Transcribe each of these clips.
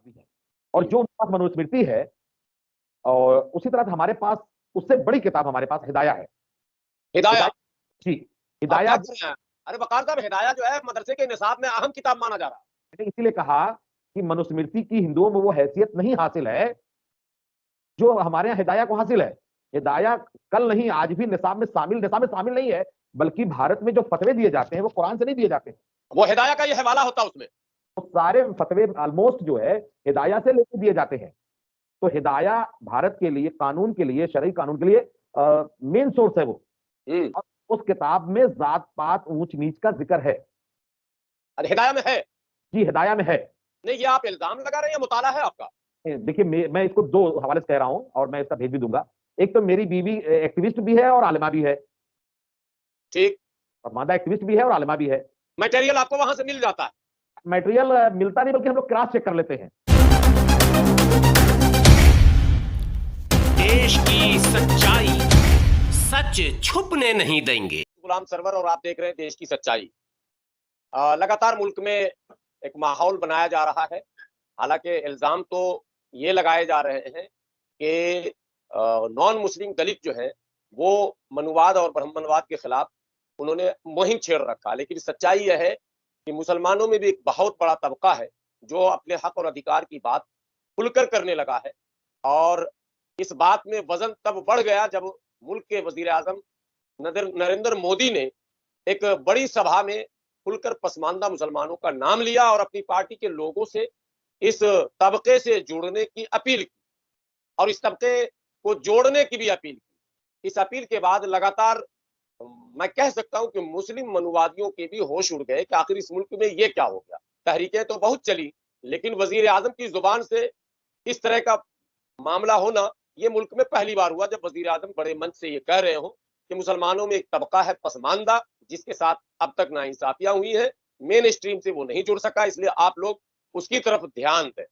भी है, और जो उनके पास मनुस्मृति है, और उसी तरह हमारे पास उससे बड़ी किताब हमारे पास हिदाया है। हिदाया जी, आप हिदाया। क्या कर रहे हैं? अरे वकार साहब, हिदाया जो है मदरसे के निसाब में अहम किताब माना जा रहा है। मैंने इसीलिए कहा कि मनुस्मृति की हिंदुओं में वो हैसियत नहीं हासिल है जो हमारे यहाँ हिदाया को हासिल है। हिदाया कल नहीं आज भी निसाब में शामिल नहीं है, बल्कि भारत में जो फतवे दिए जाते हैं वो कुरान से नहीं दिए जाते। वो हिदाया का ये हवाला होता है उसमें, तो सारे फतवे ऑलमोस्ट जो है हिदाया से लेके दिए जाते हैं। तो हिदाया भारत के लिए, कानून के लिए, शरई कानून के लिए मेन सोर्स है वो। और उस किताब में जात पात ऊंच नीच का जिक्र है। अरे हिदाया में है? जी, हिदाया में है। नहीं, ये आप इल्जाम लगा रहे हैं, मुताला है आपका? देखिए, मैं इसको दो हवाले से कह रहा हूं और मैं इसका भेज भी दूंगा। एक तो मेरी बीवी एक्टिविस्ट भी है और आलिमा भी है। ठीक, और मादा एक्टिविस्ट भी है और आलिमा भी है। मटेरियल आपको वहां से मिल जाता है? मटेरियल मिलता नहीं, बल्कि हम लोग क्रॉस चेक कर लेते हैं। देश की सच्चाई, सच छुपने नहीं देंगे। गुलाम सरवर और आप देख रहे हैं देश की सच्चाई। लगातार मुल्क में एक माहौल बनाया जा रहा है। हालांकि इल्जाम तो ये लगाए जा रहे हैं कि नॉन मुस्लिम दलित जो है वो मनुवाद और ब्राह्मणवाद के खिलाफ उन्होंने मुहिम छेड़ रखा, लेकिन सच्चाई यह है कि मुसलमानों में भी एक बहुत बड़ा तबका है जो अपने हक और अधिकार की बात खुलकर करने लगा है। और इस बात में वजन तब बढ़ गया जब मुल्क के वजीर आजम नरेंद्र मोदी ने एक बड़ी सभा में खुलकर पसमानदा मुसलमानों का नाम लिया और अपनी पार्टी के लोगों से इस तबके से जुड़ने की अपील की और इस तबके को जोड़ने की भी अपील की। इस अपील के बाद लगातार मैं कह सकता हूं कि मुस्लिम मनुवादियों के भी होश उड़ गए कि आखिर इस मुल्क में ये क्या हो गया। तहरीकें तो बहुत चली, लेकिन वजीर आजम की जुबान से इस तरह का मामला होना ये मुल्क में पहली बार हुआ, जब वजीर आजम बड़े मंच से ये कह रहे हो कि मुसलमानों में एक तबका है पसमानदा जिसके साथ अब तक नाइंसाफियां हुई है, मेन स्ट्रीम से वो नहीं जुड़ सका, इसलिए आप लोग उसकी तरफ ध्यान दें।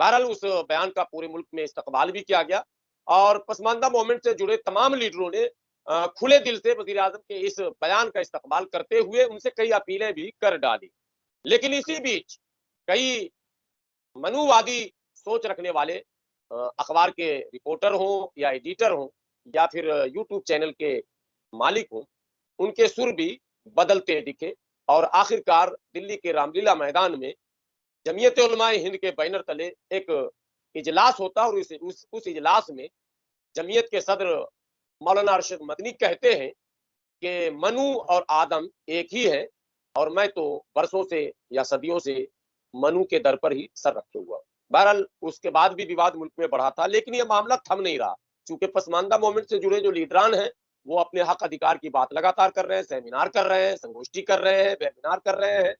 बहरहाल उस बयान का पूरे मुल्क में इस्तकबाल भी किया गया और पसमानदा मूवमेंट से जुड़े तमाम लीडरों ने खुले दिल से वजीर आजम के इस बयान का इस्तकबाल करते हुए उनसे कई अपीलें भी कर डाली। लेकिन इसी बीच कई मनुवादी सोच रखने वाले अखबार के रिपोर्टर हों या एडिटर हों या फिर यूट्यूब चैनल के मालिक हों, उनके सुर भी बदलते दिखे और आखिरकार दिल्ली के रामलीला मैदान में जमीयत उलमाए हिंद के बैनर तले एक इजलास होता और उस इजलास में जमीयत के सदर मौलाना अरशद मदनी कहते हैं कि मनु और आदम एक ही है और मैं तो बरसों से या सदियों से मनु के दर पर ही सर रखे हुआ। बहरहाल उसके बाद भी विवाद मुल्क में बढ़ा था, लेकिन यह मामला थम नहीं रहा, क्योंकि पसमानदा मूवमेंट से जुड़े जो लीडरान हैं वो अपने हक अधिकार की बात लगातार कर रहे हैं, सेमिनार कर रहे हैं, संगोष्ठी कर रहे हैं, वेबिनार कर रहे हैं,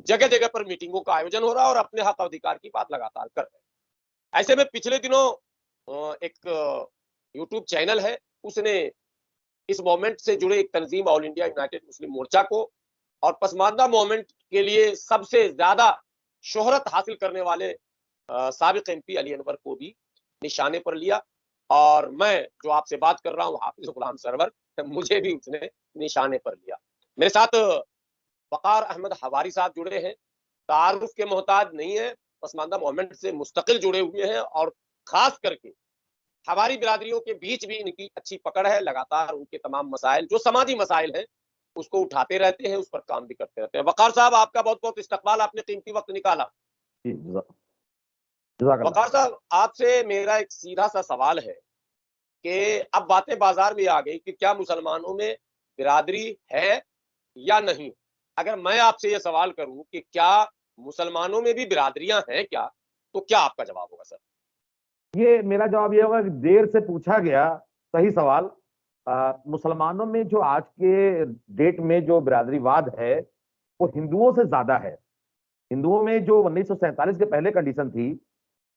जगह जगह पर मीटिंगों का आयोजन हो रहा है और अपने हक अधिकार की बात लगातार कर रहे हैं। ऐसे में पिछले दिनों एक यूट्यूब चैनल है, उसने इस मूवमेंट से जुड़े एक तंजीम ऑल इंडिया यूनाइटेड मुस्लिम मोर्चा को और पसमानदा मूवमेंट के लिए सबसे ज्यादा शोहरत हासिल करने वाले साबिक एमपी अली अनवर को भी निशाने पर लिया। और मैं जो आपसे बात कर रहा हूँ हाफिज गुलाम सरवर, मुझे भी उसने निशाने पर लिया। मेरे साथ वकार अहमद हवारी साहब जुड़े हैं, तारुफ के मोहताज नहीं है, पसमानदा मूवमेंट से मुस्तकिल जुड़े हुए हैं और खास करके हमारी बिरादरियों के बीच भी इनकी अच्छी पकड़ है। लगातार उनके तमाम मसाइल जो समाजी मसाइल हैं उसको उठाते रहते हैं, उस पर काम भी करते रहते हैं। वकार साहब, आपका बहुत बहुत इस्तकबाल, आपने कीमती वक्त निकाला। वकार साहब, आपसे मेरा एक सीधा सा सवाल है कि अब बातें बाजार में आ गई कि क्या मुसलमानों में बिरादरी है या नहीं। अगर मैं आपसे यह सवाल करूं कि क्या मुसलमानों में भी बिरादरियां हैं क्या, तो क्या आपका जवाब होगा सर? ये मेरा जवाब ये होगा कि देर से पूछा गया सही सवाल। मुसलमानों में जो आज के डेट में जो बिरादरीवाद है वो हिंदुओं से ज्यादा है। हिंदुओं में जो 1947 के पहले कंडीशन थी,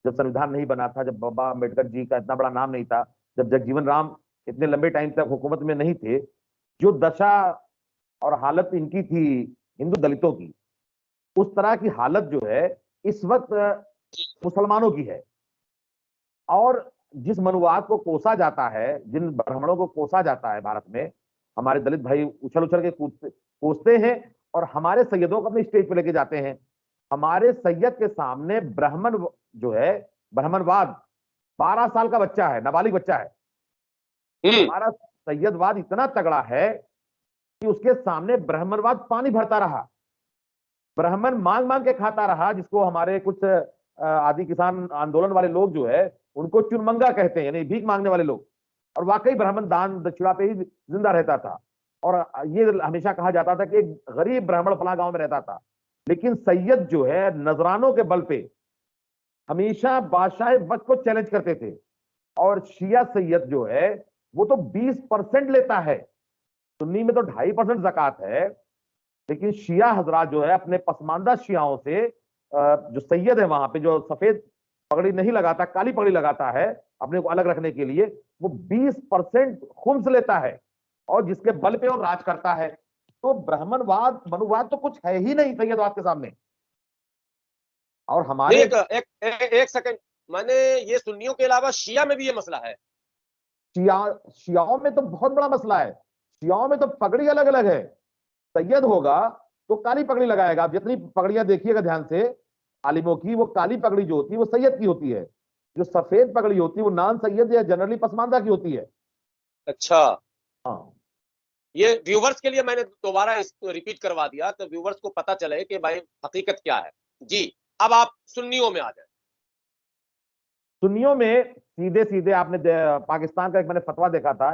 जब संविधान नहीं बना था, जब बाबा अम्बेडकर जी का इतना बड़ा नाम नहीं था, जब जगजीवन राम इतने लंबे टाइम तक हुकूमत में नहीं थे, जो दशा और हालत इनकी थी हिंदू दलितों की, उस तरह की हालत जो है इस वक्त मुसलमानों की है। और जिस मनुवाद को कोसा जाता है, जिन ब्राह्मणों को कोसा जाता है भारत में, हमारे दलित भाई उछल उछल के कोसते हैं और हमारे सैयदों को अपने स्टेज पे लेके जाते हैं। हमारे सैयद के सामने ब्राह्मण जो है ब्राह्मणवाद, 12 साल का बच्चा है, नाबालिग बच्चा है। हमारा सैयदवाद इतना तगड़ा है कि उसके सामने ब्राह्मणवाद पानी भरता रहा, ब्राह्मण मांग मांग के खाता रहा, जिसको हमारे कुछ आदि किसान आंदोलन वाले लोग जो है उनको चुनमंगा कहते हैं, यानी भीख मांगने वाले लोग। और वाकई ब्राह्मण दान दक्षिणा पे ही जिंदा रहता था। और ये हमेशा कहा जाता था कि एक गरीब ब्राह्मण फला गांव में रहता था, लेकिन सैयद जो है नजरानों के बल पे हमेशा बादशाह वक्त को चैलेंज करते थे। और शिया सैयद जो है वो तो 20% लेता है, सुन्नी में तो 2.5% ज़कात है, लेकिन शिया हजरात जो है अपने पसमानदा शियाओं से, जो सैयद है वहां पे जो सफेद पगड़ी नहीं लगाता, काली पगड़ी लगाता है अपने को अलग रखने के लिए, वो 20% खुम्स लेता है और जिसके बल पे वो राज करता है। तो ब्राह्मणवाद मनुवाद तो कुछ है ही नहीं सैयदवाद के सामने। और हमारे एक सेकंड, मैंने ये सुन्नियों के अलावा शिया में भी ये मसला है। शियाओं में तो बहुत बड़ा मसला है, शियाओं में तो पगड़ी अलग अलग है। सैयद होगा तो काली पगड़ी लगाएगा। आप जितनी पगड़ियां देखिएगा ध्यान से आलिमों की, वो काली पगड़ी जो होती है वो सैयद की होती है, जो सफेद पगड़ी होती है वो नान सैयद या जनरली पसमानदा की होती है। अच्छा, हाँ, ये व्यूवर्स के लिए मैंने दोबारा इसको रिपीट करवा दिया तो व्यूवर्स को पता चले कि भाई हकीकत क्या है। जी, अब आप सुन्नियों में आ जाए। सुन्नियों में सीधे सीधे आपने पाकिस्तान का एक मैंने फतवा देखा था,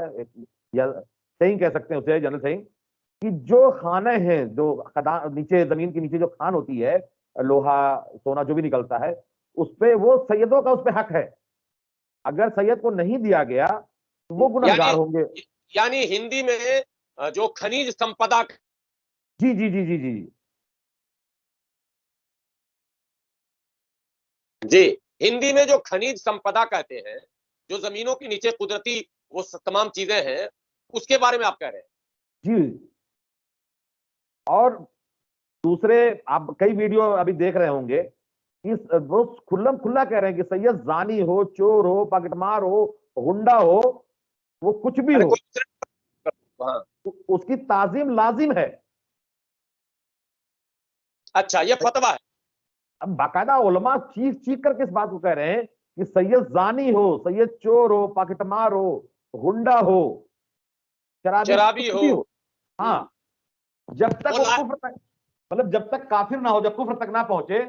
या सही कह सकते हैं उसे, जनरल सही, कि जो खाने हैं, जो खदान नीचे जमीन के नीचे जो खान होती है, लोहा सोना जो भी निकलता है, उस पे वो सैयदों का उस पे हक है। अगर सैयद को नहीं दिया गया तो वो गुनहगार होंगे। यानी हिंदी में जो खनिज संपदा, जी जी जी जी जी जी, हिंदी में जो खनिज संपदा कहते हैं, जो जमीनों के नीचे कुदरती वो तमाम चीजें हैं, उसके बारे में आप कह रहे हैं। जी। और दूसरे आप कई वीडियो अभी देख रहे होंगे कि वो खुल्लम खुल्ला कह रहे हैं कि सैयद जानी हो, चोर हो, पॉकेटमार हो, गुंडा हो, वो कुछ भी हो, हाँ। उसकी ताजीम लाजिम है। अच्छा, ये फतवा है। अब बाकायदा उलमा चीख चीख कर किस बात को कह रहे हैं कि सैयद जानी हो, सैयद चोर हो, पॉकेटमार हो, गुंडा हो, शराबी हो। हाँ, जब तक वो कुफ्र तक, मतलब जब तक काफिर ना हो, जब कुफ्र तक ना पहुंचे,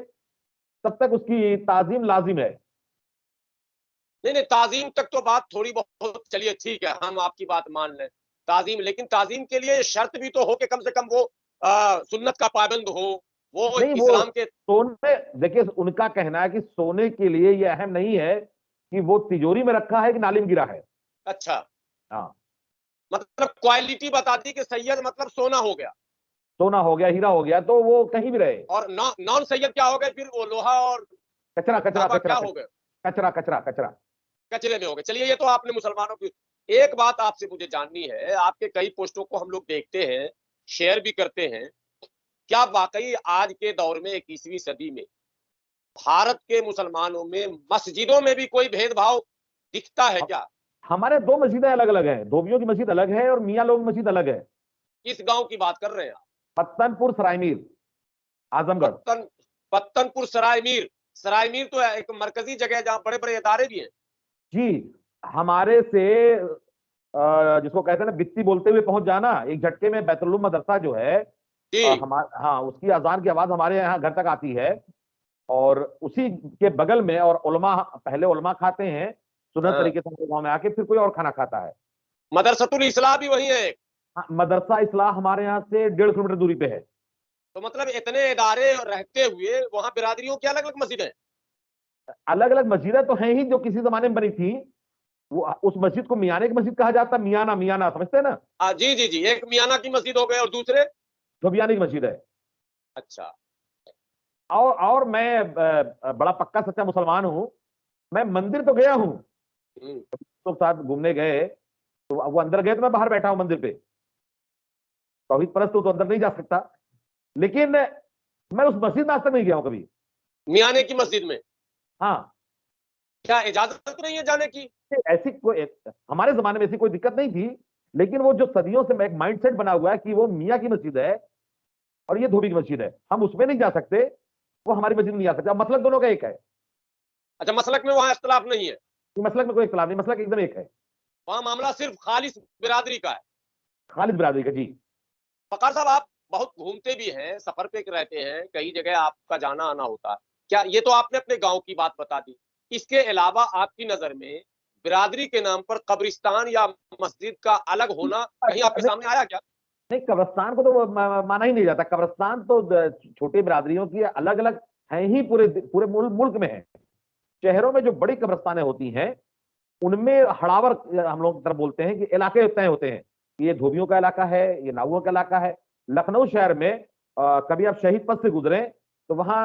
तब तक उसकी ताजीम लाजिम है। नहीं, ताजीम तक तो बात थोड़ी बहुत, चलिए ठीक है, हम आपकी बात मान लें ताजीम, लेकिन ताजीम के लिए शर्त भी तो हो कि कम से कम वो सुन्नत का पाबंद हो, वो नहीं, इस्लाम वो के। सोने, देखिए उनका कहना है कि सोने के लिए ये अहम नहीं है कि वो तिजोरी में रखा है कि नाली में गिरा है। अच्छा, हाँ, मतलब क्वालिटी बता दी कि सैयद मतलब सोना हो गया, सोना हो गया, हीरा हो गया, तो वो कहीं भी रहे। और नॉन सैयद क्या हो गए फिर? वो लोहा और कचरा कचरा तांबा कचरा क्या हो गए? कचरा कचरा कचरा कचरे में हो गए। चलिए, ये तो आपने मुसलमानों की। एक बात आपसे मुझे जाननी है, आपके कई पोस्टों को हम लोग देखते हैं, शेयर भी करते हैं, क्या वाकई आज के दौर में 21वीं सदी में भारत के मुसलमानों में मस्जिदों में भी कोई भेदभाव दिखता है क्या? हमारे दो मस्जिदें अलग अलग हैं, धोबियों की मस्जिद अलग है और मियाँ लोग मस्जिद अलग है। किस गांव की बात कर रहे हैं आप? पत्तनपुर सरायमीर, आजमगढ़। पत्तनपुर सरायमीर। सरायमीर तो एक मरकजी जगह है जहां बड़े बड़े इदारे भी हैं। जी, हमारे से जिसको कहते हैं ना बित्ती बोलते हुए पहुंच जाना, एक झटके में बैतुल्लुम मदरसा जो है, हाँ, उसकी अजान की आवाज हमारे यहाँ घर तक आती है। और उसी के बगल में, और उलमा पहले उलमा खाते हैं सुन्नत तरीके से गांव में आके, फिर कोई और खाना खाता है। मदरसतुल इस्लाह भी वही है। हाँ, मदरसा इस्लाह हमारे यहाँ से 1.5 किलोमीटर दूरी पे है। तो मतलब इतने इदारे रहते हुए वहां बिरादरियों की अलग अलग मस्जिद है? अलग अलग मस्जिदें तो हैं ही, जो किसी जमाने में बनी थी। वो उस मस्जिद को मियाने की मस्जिद कहा जाता है, मियाना, मियाना समझते हैं ना? जी जी जी, एक मियाना की मस्जिद हो गए और दूसरे धोबियानी की मस्जिद है। अच्छा। और मैं बड़ा पक्का सच्चा मुसलमान हूं। मैं मंदिर तो गया हूं, तो साथ घूमने गए, तो वो अंदर गए तो मैं बाहर बैठा हूं मंदिर पे। तौहीद परस्त तो अंदर नहीं जा सकता, लेकिन मैं उस मस्जिद में आज तक नहीं गया हूं कभी। मियाने की मस्जिद में? हाँ। क्या इजाजत नहीं है जाने की? ऐसी कोई, हमारे जमाने में ऐसी कोई दिक्कत नहीं थी, लेकिन वो जो सदियों से एक माइंडसेट बना हुआ है कि वो मियाँ की मस्जिद है और ये धोबी की मस्जिद है, हम उसमें नहीं जा सकते, वो हमारी मस्जिद में नहीं जा सकते। मतलब दोनों का एक है। अच्छा, मसलक में वहां इख्तलाफ नहीं है? मसलक में कोई इख्तलाफ नहीं, मसलक एकदम एक है। वहां मामला सिर्फ खालिस बिरादरी का है। खालिद बिरादरी का, जी। वकार साहब, आप बहुत घूमते भी हैं, सफर पे रहते हैं, कई जगह आपका जाना आना होता है। क्या ये तो आपने अपने गांव की बात बता दी, इसके अलावा आपकी नजर में बिरादरी के नाम पर कब्रिस्तान या मस्जिद का अलग होना कहीं आपके नहीं, सामने आया क्या? नहीं, कब्रिस्तान को तो माना ही नहीं जाता। कब्रिस्तान तो छोटी बिरादरियों की अलग अलग है ही, पूरे पूरे मुल्क में है। शहरों में जो बड़ी कब्रिस्तानें होती हैं उनमें हड़ावर, हम लोग तरफ बोलते हैं कि इलाके तय होते हैं कि ये धोबियों का इलाका है, ये नाउओं का इलाका है। लखनऊ शहर में कभी आप शहीद पथ से गुजरे तो वहां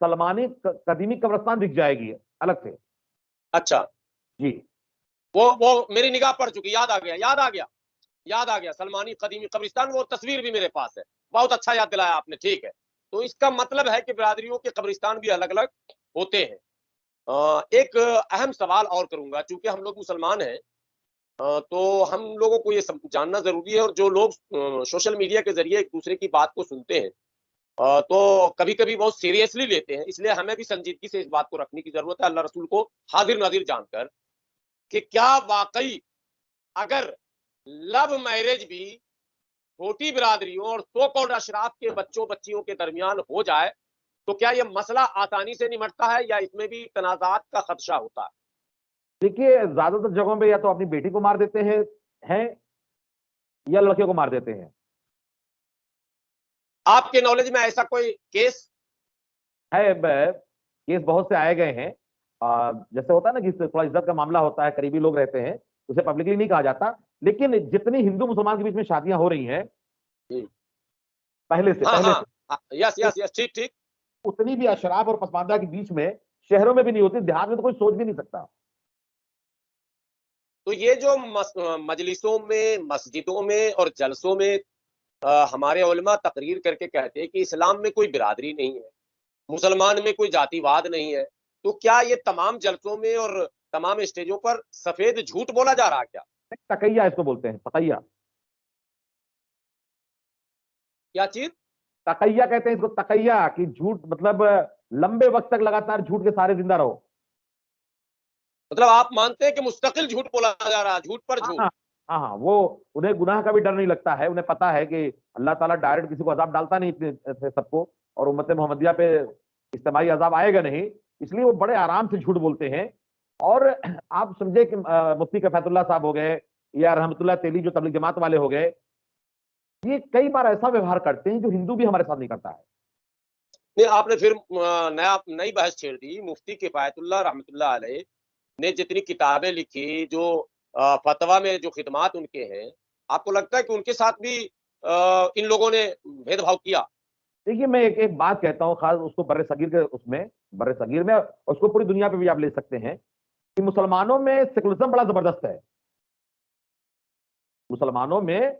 सलमानी कदीमी कब्रिस्तान दिख जाएगी अलग से। अच्छा, जी। वो मेरी निगाह पड़ चुकी, याद आ गया, याद आ गया, याद आ गया, सलमानी कदीमी कब्रिस्तान, वो तस्वीर भी मेरे पास है। बहुत अच्छा याद दिलाया आपने, ठीक है। तो इसका मतलब है कि बिरादरियों के कब्रिस्तान भी अलग अलग होते हैं। एक अहम सवाल और करूंगा, चूंकि हम लोग मुसलमान हैं, तो हम लोगों को ये जानना जरूरी है। और जो लोग सोशल मीडिया के जरिए एक दूसरे की बात को सुनते हैं, तो कभी कभी बहुत सीरियसली लेते हैं, इसलिए हमें भी संजीदगी से इस बात को रखने की जरूरत है, अल्लाह रसूल को हाजिर नाजिर जानकर, कि क्या वाकई अगर लव मैरिज भी छोटी बिरादरियों और सो कॉल्ड अशराफ के बच्चों बच्चियों के दरमियान हो जाए, तो क्या यह मसला आसानी से निमटता है या इसमें भी तनाजात का खदशा होता है? देखिए, ज्यादातर जगहों पे या तो अपनी बेटी को मार देते हैं या लड़के को मार देते हैं। आपके नॉलेज में ऐसा कोई केस है, केस बहुत से आए गए हैं। जैसे होता है ना कि थोड़ा इज्जत का मामला होता है, करीबी लोग रहते हैं, उसे पब्लिकली नहीं कहा जाता। लेकिन जितनी हिंदू मुसलमान के बीच में शादियां हो रही हैं पहले से हाँ पहले हाँ से हाँ, यस यस यस, ठीक ठीक। उतनी भी अशराफ और पसमानदा के बीच में शहरों में भी नहीं होती, देहात में तो कोई सोच भी नहीं सकता। तो ये जो मजलिसों में, मस्जिदों में और जलसों में हमारे उलमा तकरीर करके कहते हैं कि इस्लाम में कोई बिरादरी नहीं है, मुसलमान में कोई जातिवाद नहीं है, तो क्या ये तमाम जलसों में और तमाम स्टेजों पर सफेद झूठ बोला जा रहा है क्या? तकैया इसको बोलते हैं, तकैया। क्या चीज? तकैया कहते हैं इसको, तकैया, कि झूठ मतलब लंबे वक्त तक लगातार झूठ के सहारे जिंदा रहो। मतलब आप मानते हैं कि मुस्तकिल झूठ बोला जा रहा है, झूठ पर हाँ झूठ? हाँ हाँ हाँ, वो उन्हें गुनाह का भी डर नहीं लगता है। उन्हें पता है कि अल्लाह ताला डायरेक्ट किसी को अजाब डालता नहीं इतने से सबको, और उम्मत मोहम्मदिया पे इज्तिमाई अजाब आएगा नहीं, इसलिए वो बड़े आराम से झूठ बोलते हैं। और आप समझे कि मुफ्ती कफैतुल्लाह साहब हो गए या रहमतुल्लाह तेली जो तबलीग जमात वाले हो गए, ये कई बार ऐसा व्यवहार करते हैं जो हिंदू भी हमारे साथ नहीं करता है। नहीं, आपने फिर नई बहस छेड़ दी। मुफ्ती किफायतुल्लाह रहमतुल्लाह अलैह ने जितनी किताबें लिखी, जो फतवा में जो खिदमात उनके हैं, आपको लगता है कि उनके साथ भी इन लोगों ने भेदभाव किया? देखिए, मैं एक एक बात कहता हूँ, खास उसको बर्रे सगीर के उसमें, बर्रे सगीर में, और उसको पूरी दुनिया पे भी आप ले सकते हैं, कि मुसलमानों में सेकुलरिज्म बड़ा जबरदस्त है। मुसलमानों में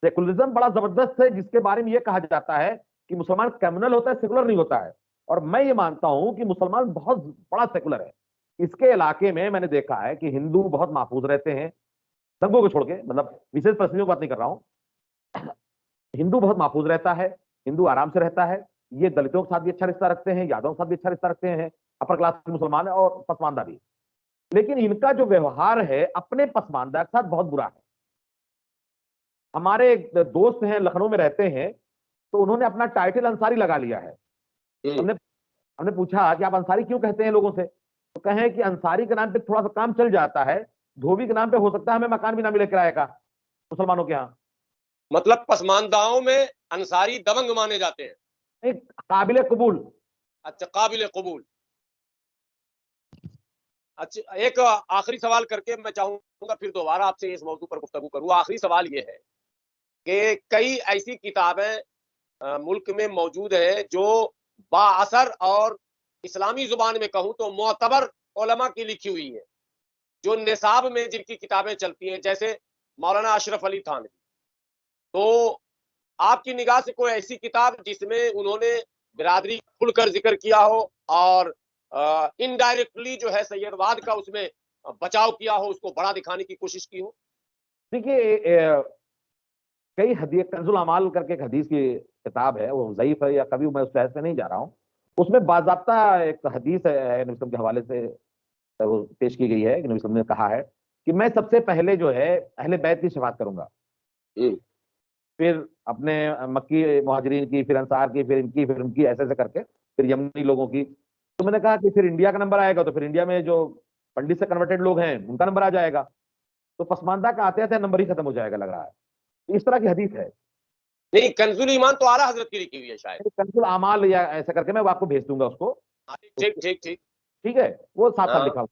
सेकुलरिज्म बड़ा जबरदस्त है, जिसके बारे में यह कहा जाता है कि मुसलमान कम्युनल होता है, सेकुलर नहीं होता है। और मैं ये मानता हूं कि मुसलमान बहुत बड़ा सेकुलर है। इसके इलाके में मैंने देखा है कि हिंदू बहुत महफूज रहते हैं, दंगों को छोड़ के, मतलब विशेष परिस्थितियों की बात नहीं कर रहा हूं। हिंदू बहुत महफूज रहता है, हिंदू आराम से रहता है। ये दलितों के साथ भी अच्छा रिश्ता रखते हैं, यादवों के साथ भी अच्छा रिश्ता रखते हैं, अपर क्लास के मुसलमान है और पसमानदा भी। लेकिन इनका जो व्यवहार है अपने पसमानदा के साथ बहुत बुरा है। हमारे एक दोस्त हैं, लखनऊ में रहते हैं, तो उन्होंने अपना टाइटल अंसारी लगा लिया है। हमने हमने पूछा कि आप अंसारी क्यों कहते हैं लोगों से, तो कहें कि अंसारी के नाम पे थोड़ा सा काम चल जाता है, धोबी के नाम पे हो सकता है हमें मकान भी ना मिले किराए का मुसलमानों के यहाँ। मतलब पसमानदाओं में अंसारी दबंग माने जाते हैं? एक काबिल कबूल। अच्छा, काबिल कबूल। अच्छा, एक आखिरी सवाल करके मैं चाहूंगा फिर दोबारा आपसे इस मौजू पर गुफ्तगू करूँ। आखिरी सवाल ये है कि कई ऐसी किताबें मुल्क में मौजूद है जो बाअसर और इस्लामी जुबान में कहूं तो मोतबर उलमा की लिखी हुई है, जो निसाब में जिनकी किताबें चलती हैं, जैसे मौलाना अशरफ अली थानवी। तो आपकी निगाह से कोई ऐसी किताब जिसमें उन्होंने बिरादरी खुलकर जिक्र किया हो और इनडायरेक्टली जो है सैयदवाद का उसमें बचाव किया हो, उसको बड़ा दिखाने की कोशिश की हो? देखिए, कई हदीस, कंजुल अमाल करके एक हदीस की किताब है, वो ज़ईफ है या कभी, मैं उस बहस में नहीं जा रहा हूँ। उसमें बाज़ाब्ता एक हदीस है नबी के हवाले से वो पेश की गई है कि नबी सल्लल्लाहु अलैहि वसल्लम ने कहा है कि मैं सबसे पहले जो है अहले बैत की शफाअत करूंगा, फिर अपने मक्की मुहाजिरीन की, फिर अंसार की, फिर इनकी, फिर उनकी, ऐसे ऐसे करके फिर यमनी लोगों की। तो मैंने कहा कि फिर इंडिया का नंबर आएगा, तो फिर इंडिया में जो पंडित से कन्वर्टेड लोग हैं उनका नंबर आ जाएगा, तो पसमानदा का आते आते नंबर ही खत्म हो जाएगा लग रहा है। इस तरह की हदीस है। नहीं, कंजुल ईमान तो आला हजरत की लिखी हुई है शायद। कंजुल आमाल या ऐसा करके मैं आपको भेज दूंगा उसको। ठीक ठीक ठीक। ठीक है, वो साथ साथ हाँ। लिखा हुआ।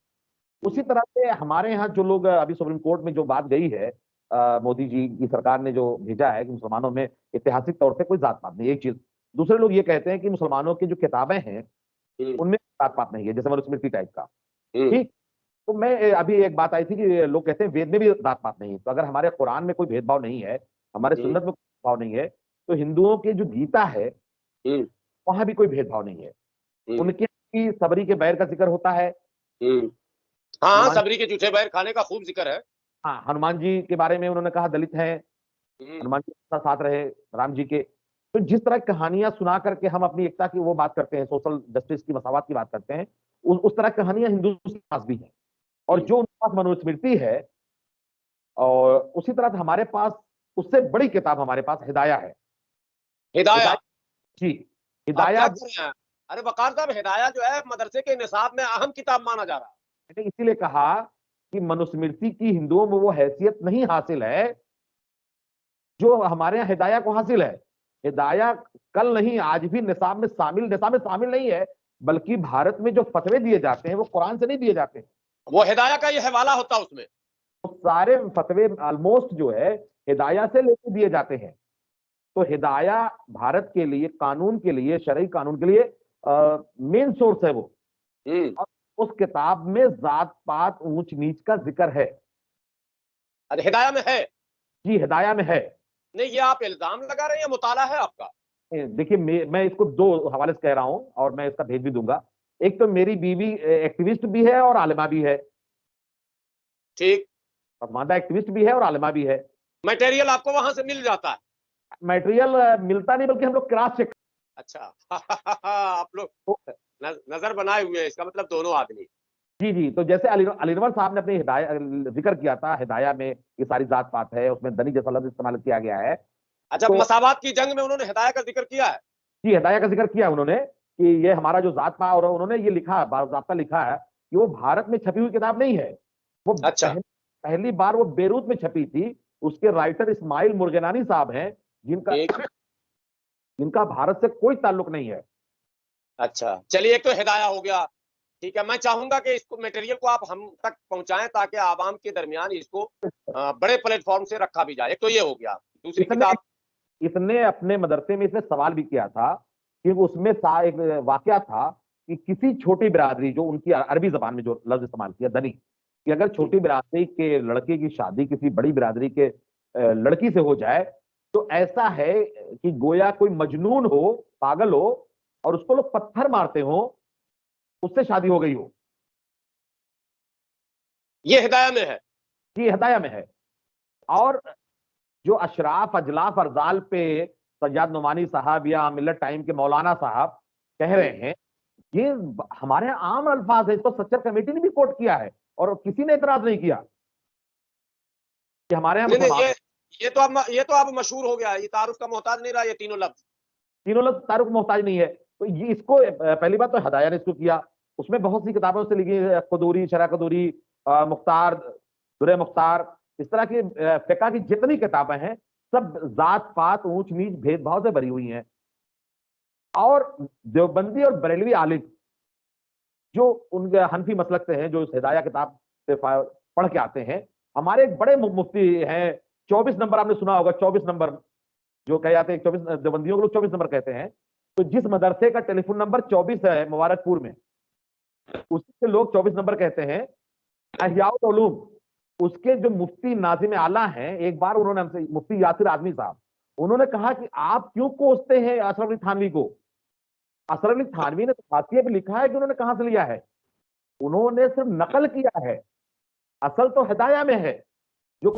उसी तरह से हमारे यहाँ जो लोग अभी सुप्रीम कोर्ट में जो बात गई है, मोदी जी की सरकार ने जो भेजा है कि मुसलमानों में ऐतिहासिक तौर पे कोई जात पात नहीं, एक चीज। दूसरे लोग ये कहते हैं कि मुसलमानों की जो किताबें हैं उनमें जात पात नहीं है, जैसे मनुस्मृति टाइप का। ठीक। तो मैं अभी एक बात आई थी कि लोग कहते हैं वेद में भी जात पात नहीं है, तो अगर हमारे कुरान में कोई भेदभाव नहीं है, हमारे सुन्नत में कोई भेदभाव नहीं है, तो हिंदुओं की जो गीता है वहां भी कोई भेदभाव नहीं है। उनके सबरी के बैर का जिक्र होता है। हाँ, सबरी के जूठे बैर खाने का खूब जिक्र है। हाँ, हनुमान जी के बारे में उन्होंने कहा दलित हैं, हनुमान जी के साथ रहे, राम जी के। तो जिस तरह की कहानियां सुना करके हम अपनी एकता की वो बात करते हैं, सोशल जस्टिस की, मसावत की बात करते हैं, उस तरह की कहानियां हिंदू के पास भी हैं। और जो उनके पास मनुस्मृति है, और उसी तरह से हमारे पास उससे बड़ी किताब हमारे पास हिदाया है। हिदाया जी, हिदाया। अरे वकार साहब, हिदाया जो है मदरसे के निसाब में अहम किताब माना जा रहा है। मैंने इसीलिए कहा कि मनुस्मृति की हिंदुओं में वो हैसियत नहीं हासिल है जो हमारे यहाँ हिदाया को हासिल है। हिदाया कल नहीं आज भी निसाब में शामिल नहीं है, बल्कि भारत में जो फतवे दिए जाते हैं वो कुरान से नहीं दिए जाते। वो हिदाया का ये हवाला होता उसमें, तो सारे फतवे ऑलमोस्ट जो है हिदाया से लेके दिए जाते हैं। तो हिदाया भारत के लिए, कानून के लिए, शरई कानून के लिए मेन सोर्स है वो। और उस किताब में जात पात ऊंच नीच का जिक्र है। अरे हिदाया में है? जी, हिदाया में है। नहीं, ये आप इल्जाम लगा रहे हैं या मुताला है आपका? देखिए, मैं इसको दो हवाले से कह रहा हूं और मैं इसका भेज भी दूंगा। एक तो मेरी बीवी एक्टिविस्ट भी है और आलिमा भी है। ठीक। पसमानदा एक्टिविस्ट भी है और आलिमा भी है। मटेरियल आपको वहां से मिल जाता है? मटेरियल मिलता नहीं, बल्कि हम लोग क्रॉस चेक। अच्छा आप लोग नजर बनाए हुए हैं, इसका मतलब दोनों आदमी। जी जी। तो जैसे अलीनवर साहब ने अपने हिदाया जिक्र किया था, हिदाया में ये सारी जात पात है, उसमें दनी जैसा लफ्ज इस्तेमाल किया गया है। अच्छा, तो मसावात की जंग में उन्होंने हिदाया का जिक्र किया है? जी, हिदाया का जिक्र किया उन्होंने कि ये हमारा जो जात पात, और उन्होंने ये लिखा, बाज़ाब्ता लिखा है कि वो भारत में छपी हुई किताब नहीं है। वो अच्छा। पहली बार वो बेरूत में छपी थी। उसके राइटर इस्माइल मुर्गेनानी साहब हैं, जिनका भारत से कोई ताल्लुक नहीं है। अच्छा, चलिए, एक तो हिदाया हो गया, ठीक है। मैं चाहूंगा कि इसको मटेरियल को आप हम तक पहुंचाएं ताकि आवाम के दरमियान इसको बड़े प्लेटफॉर्म से रखा भी जाए। एक तो ये हो गया। दूसरी किताब, इसने अपने मदरसे में इसने सवाल भी किया था कि उसमें एक वाकया था कि किसी छोटी बिरादरी, जो उनकी अरबी जबान में जो लफ्ज इस्तेमाल किया धनी, कि अगर छोटी बिरादरी के लड़के की शादी किसी बड़ी बिरादरी के लड़की से हो जाए तो ऐसा है कि गोया कोई मजनून हो, पागल हो, और उसको लोग पत्थर मारते हो, उससे शादी हो गई हो। ये हिदाया में है? ये हिदाया में है। और जो अशराफ, अजलाफ, अरजाल पे सज्जाद नुमानी साहब या मिल्लत टाइम के मौलाना साहब कह रहे हैं, ये हमारे आम अल्फाज है। इसको सच्चर कमेटी ने भी कोट किया है और किसी ने एतराज नहीं किया कि हमारे यहाँ नहीं, ये तो अब मशहूर हो गया है, ये तारुफ का मोहताज नहीं रहा, ये तीनों लफ्ज तारुफ मोहताज नहीं है। तो ये इसको पहली बात तो हिदाया ने इसको किया। उसमें बहुत सी किताबों से लिखी, कदूरी, शरह कदूरी, मुख्तार, दुर्रे मुख्तार, इस तरह की फिका की जितनी किताबें हैं सब जात पात ऊंच नीच भेदभाव से भरी हुई हैं। और देवबंदी और बरेलवी आलिम जो उनके हनफी मसलक से हैं, जो इस हिदाया किताब से पढ़ के आते हैं, हमारे एक बड़े मुफ्ती हैं, 24 नंबर आपने सुना होगा, 24 नंबर जो कहे जाते हैं, 24 देवबंदियों को लोग 24 नंबर कहते हैं। तो जिस मदरसे का टेलीफोन नंबर 24 है मुबारकपुर में, उसके लोग 24 नंबर कहते हैं। अहयाउल उलूम, उसके जो मुफ्ती नाजिम आला हैं, एक बार उन्होंने हमसे, मुफ्ती यासिर आजमी साहब, उन्होंने कहा कि आप क्यों कोसते हैं अशरफ अली थानवी को? अशरफ अली थानवी ने फातिया पे लिखा है कि उन्होंने कहां से लिया है, उन्होंने सिर्फ नकल किया है, असल तो हिदाया में है जो